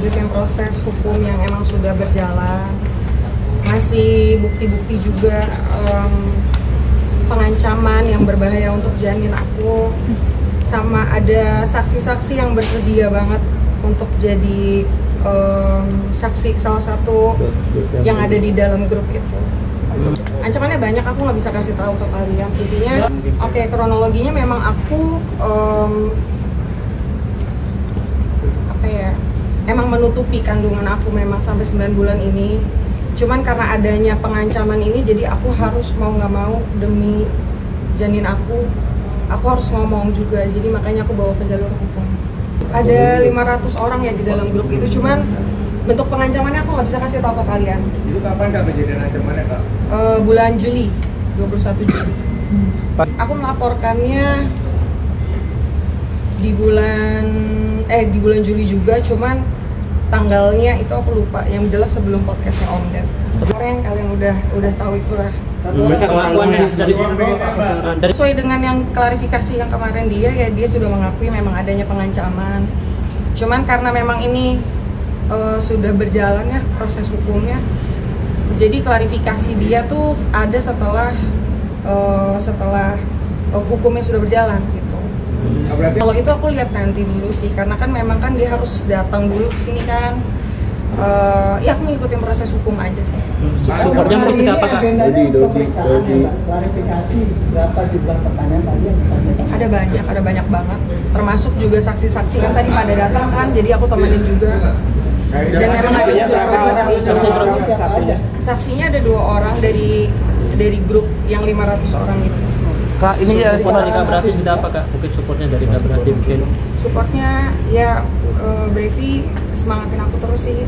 ngelanjutin proses hukum yang emang sudah berjalan. Masih bukti-bukti juga pengancaman yang berbahaya untuk janin aku, sama ada saksi-saksi yang bersedia banget untuk jadi saksi salah satu yang ada di dalam grup itu. Ancamannya banyak, aku nggak bisa kasih tahu ke kalian. Intinya, oke, kronologinya memang aku emang menutupi kandungan aku memang sampai 9 bulan ini. Cuman karena adanya pengancaman ini, jadi aku harus mau nggak mau demi janin aku harus ngomong juga. Jadi makanya aku bawa ke jalur hukum. Ada 500 orang ya di dalam grup itu, cuman bentuk pengancamannya aku nggak bisa kasih tahu ke kalian. Itu kapan Kak kejadian ancamannya Kak? Bulan Juli, 21 Juli. Aku melaporkannya di bulan Juli juga, cuman tanggalnya itu aku lupa. Yang jelas sebelum podcastnya Om Ded. Orang yang kalian udah tahu itulah. Sesuai dengan yang klarifikasi yang kemarin dia sudah mengakui memang adanya pengancaman. Cuman karena memang ini sudah berjalan ya proses hukumnya, jadi klarifikasi dia tuh ada setelah hukumnya sudah berjalan gitu. Kalau itu aku lihat nanti dulu sih, karena kan memang kan dia harus datang dulu ke sini kan. Ya aku ngikutin proses hukum aja sih. Supportnya mau kita apa Kak? Klarifikasi berapa jumlah pertanyaan tadi yang disampaikan? Ada banyak banget. Termasuk juga saksi-saksi kan tadi pada datang kan, jadi aku temenin juga. Dan memang ada saksinya ada 2 orang dari grup yang 500 orang itu. Kak, ini ya support dari Kak Berarti sudah apa Kak? Mungkin supportnya dari Kak Berarti mungkin? Supportnya ya Brevi semangatin aku terus sih.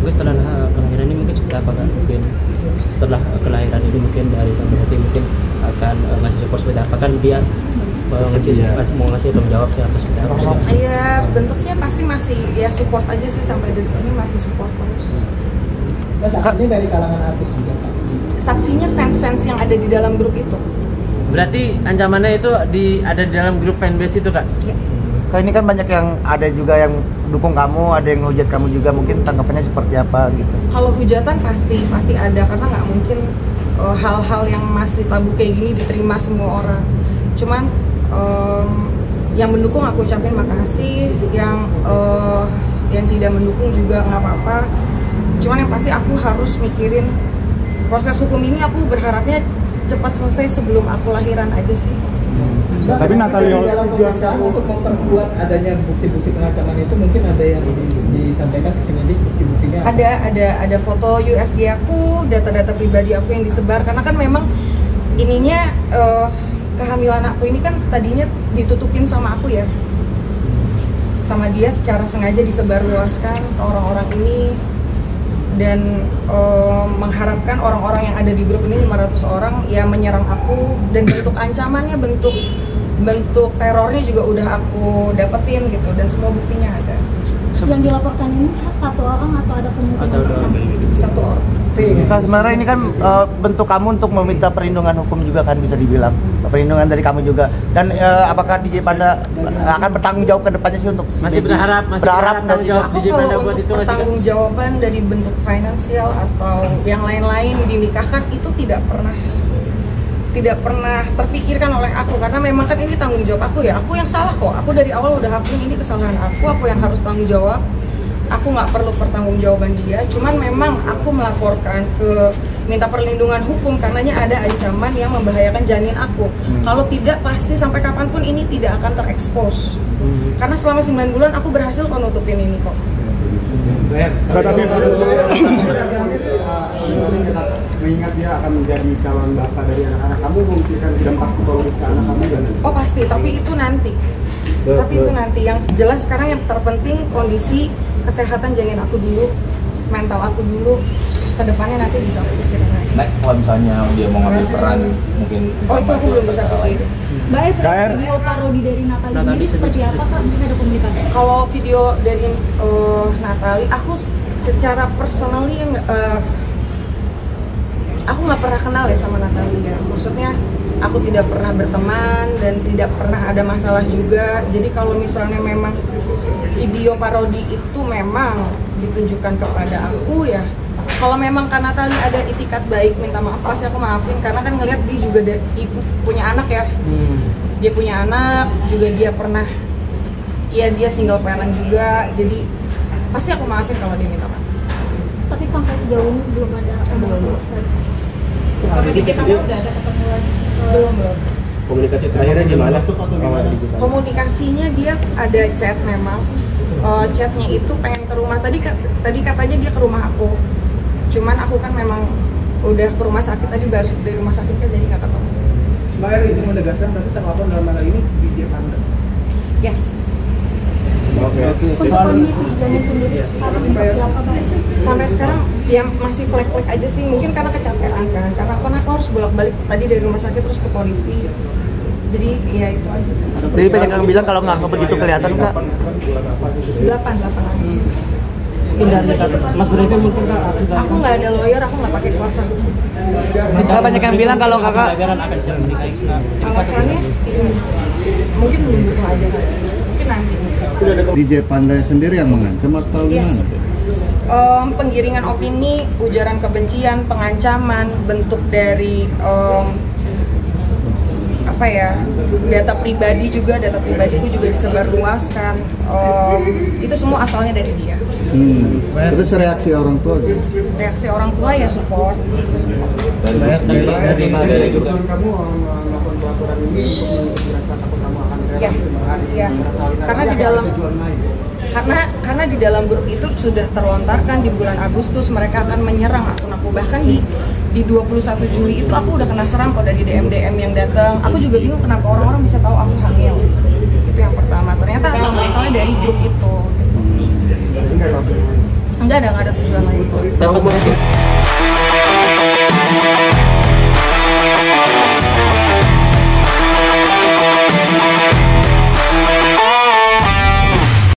Mungkin setelah kelahiran ini mungkin seperti apa Kak? Mungkin setelah kelahiran ini mungkin dari Kak Berarti mungkin akan ngasih support seperti apa kan dia mau ngasih tanggung jawab ya atas kita. Iya, bentuknya pasti masih ya support aja sih, sampai detik ini masih support terus. Saksinya dari kalangan artis juga Saksinya fans-fans yang ada di dalam grup itu. Berarti ancamannya itu ada di dalam grup fanbase itu Kak? Iya. Kak, ini kan banyak yang ada juga yang dukung kamu, ada yang hujat kamu juga, mungkin tanggapannya seperti apa gitu? Kalau hujatan pasti ada, karena nggak mungkin hal-hal yang masih tabu kayak gini diterima semua orang. Cuman yang mendukung aku ucapin makasih, yang tidak mendukung juga nggak apa-apa. Cuman yang pasti aku harus mikirin proses hukum ini, aku berharapnya cepat selesai sebelum aku lahiran aja sih. Tapi Natalia dalam pemeriksaan untuk memperkuat adanya bukti-bukti pengancaman itu, mungkin ada yang disampaikan ke penyidik bukti-buktinya? Ada foto USG aku, data-data pribadi aku yang disebar, karena kan memang ininya kehamilan aku ini kan tadinya ditutupin sama aku ya, sama dia secara sengaja disebarluaskan ke orang-orang ini, dan mengharapkan orang-orang yang ada di grup ini 500 orang ya menyerang aku, dan bentuk ancamannya, bentuk terornya juga udah aku dapetin gitu, dan semua buktinya ada. Yang dilaporkan ini satu orang atau ada kemungkinan? Satu orang. Kak, sebenarnya ini kan bentuk kamu untuk meminta perlindungan hukum juga kan, bisa dibilang perlindungan dari kamu juga, dan apakah DJ Panda akan bertanggung jawab ke depannya sih untuk berharap Aku kalau untuk pertanggungjawaban dari bentuk finansial atau yang lain-lain dinikahkan itu tidak pernah terfikirkan oleh aku, karena memang kan ini tanggung jawab aku ya, aku yang salah kok, aku dari awal udah akuin ini kesalahan aku yang harus tanggung jawab, aku nggak perlu pertanggungjawaban dia. Cuman memang aku melaporkan minta perlindungan hukum karenanya ada ancaman yang membahayakan janin aku. Kalau tidak, pasti sampai kapanpun ini tidak akan terekspos, karena selama 9 bulan aku berhasil kok nutupin ini kok. Mengingat dia akan menjadi calon bapak dari anak-anak kamu, memikirkan dampak psikologis ke anak kamu dan oh pasti, tapi itu nanti. Yang jelas sekarang yang terpenting kondisi kesehatan janin aku dulu, mental aku dulu, kedepannya nanti bisa aku pikirin lagi. Next, kalau misalnya dia mau ngambil peran mungkin itu aku belum bisa pikirin. Mbak video parodi dari Natalie ini seperti apa Kak? Mungkin ada komunikasi? Kalau video dari Natalie, aku secara personally aku nggak pernah kenal ya sama Natalie ya. Maksudnya aku tidak pernah berteman dan tidak pernah ada masalah juga. Jadi kalau misalnya memang video parodi itu memang ditunjukkan kepada aku ya, kalau memang Kak Natali ada itikat baik minta maaf pasti aku maafin, karena kan ngelihat dia juga ibu punya anak ya. Dia punya anak juga, dia pernah ya dia single parent juga, jadi pasti aku maafin kalau dia minta maaf. Tapi sampai sejauh ini belum ada Belum. Sampai di kita udah ada ketemuan. Belum. Komunikasi terakhirnya gimana? Komunikasinya dia ada chat memang. Chatnya itu pengen ke rumah, tadi katanya dia ke rumah aku, cuman aku kan memang udah ke rumah sakit, tadi baru dari rumah sakit kan, jadi nggak ketemu. Mbak Eri izin menegaskan berarti terlapor dalam hal ini DJ Panda. Yes. Untuk kondisi Janin sendiri harus seperti apa Pak? Sampai sekarang ya masih flek-flek aja sih, mungkin karena kecapean kan, karena aku harus bolak-balik tadi dari rumah sakit terus ke polisi, jadi ya itu aja sih. Jadi banyak yang bilang kalau nggak begitu kelihatan Kak. 8 Agustus. Mungkin dari Mas Brevi mungkin Kak, Aku nggak ada lawyer, aku nggak pakai kuasa hukum. Kak, banyak yang bilang kalau Kakak pelajaran akan siap menikahi. Alasannya mungkin belum butuh aja kan, mungkin nanti. DJ Panda sendiri yang mengancam atau Yes. gimana? Penggiringan opini, ujaran kebencian, pengancaman, bentuk dari apa ya, data pribadiku juga disebarluaskan. Itu semua asalnya dari dia. Terus reaksi orang tua gitu? Reaksi orang tua ya support. dari Tujuan kamu melakukan pelaporan ini untuk merasa takut kamu akan rela Ya, ya. Karena di dalam tujuan lain. karena di dalam grup itu sudah terlontarkan di bulan Agustus mereka akan menyerang akun aku, bahkan di 21 Juli itu aku udah kena serang kok dari DM yang datang. Aku juga bingung kenapa orang-orang bisa tahu aku hamil. Itu yang pertama. Ternyata asal muasalnya dari grup itu gitu. Enggak Enggak ada tujuan lain. Mas Brevi